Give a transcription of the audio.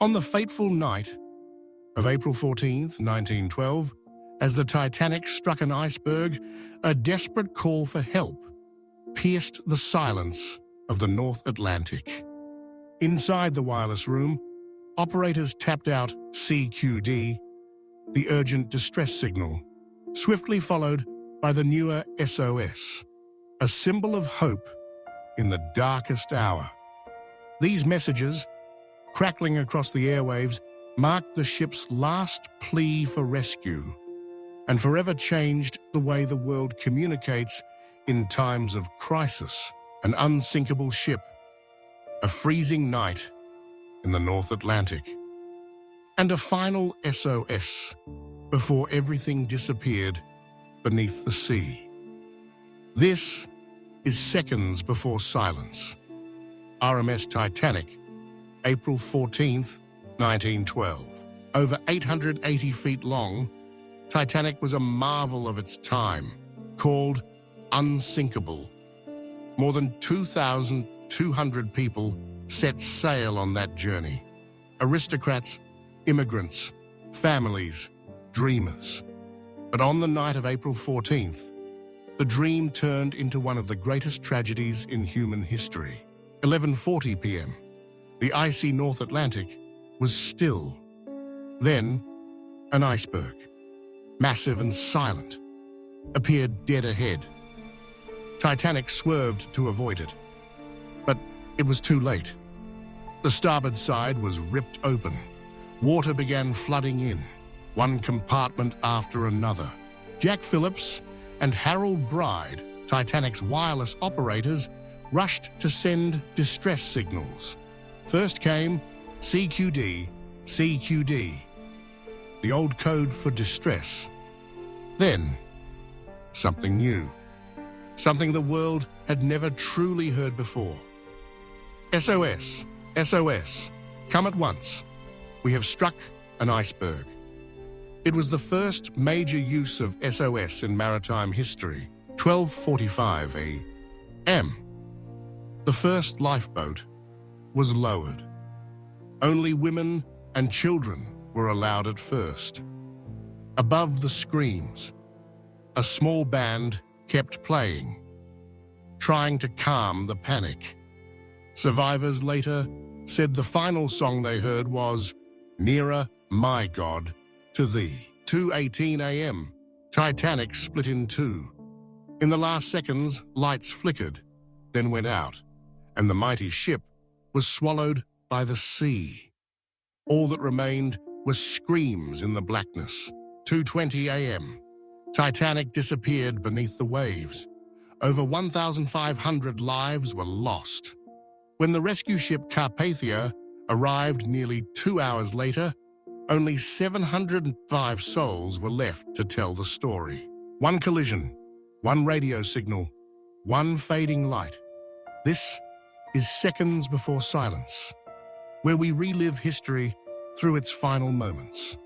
On the fateful night of April 14th, 1912, as the Titanic struck an iceberg, a desperate call for help pierced the silence of the North Atlantic. Inside the wireless room, operators tapped out CQD, the urgent distress signal, swiftly followed by the newer SOS, a symbol of hope in the darkest hour. These messages, crackling across the airwaves, marked the ship's last plea for rescue and forever changed the way the world communicates in times of crisis. An unsinkable ship, a freezing night in the North Atlantic, and a final SOS before everything disappeared beneath the sea. This is Seconds Before Silence. RMS Titanic, April 14th, 1912. Over 880 feet long, Titanic was a marvel of its time, called unsinkable. More than 2,200 people set sail on that journey. Aristocrats, immigrants, families, dreamers. But on the night of April 14th, the dream turned into one of the greatest tragedies in human history. 11:40 p.m. The icy North Atlantic was still. Then, an iceberg, massive and silent, appeared dead ahead. Titanic swerved to avoid it, but it was too late. The starboard side was ripped open. Water began flooding in, one compartment after another. Jack Phillips and Harold Bride, Titanic's wireless operators, rushed to send distress signals. First came CQD, CQD, the old code for distress. Then, something new. Something the world had never truly heard before. SOS, SOS, come at once. We have struck an iceberg. It was the first major use of SOS in maritime history. 12:45 a.m. The first lifeboat was lowered. Only women and children were allowed at first. Above the screams, a small band kept playing, trying to calm the panic. Survivors later said the final song they heard was "Nearer, My God, to Thee." 2:18 a.m. Titanic split in two. In the last seconds, lights flickered, then went out, and the mighty ship was swallowed by the sea. All that remained were screams in the blackness. 2:20 a.m. Titanic disappeared beneath the waves. Over 1,500 lives were lost. When the rescue ship Carpathia arrived nearly 2 hours later, only 705 souls were left to tell the story. One collision, one radio signal, one fading light. This is Seconds Before Silence, where we relive history through its final moments.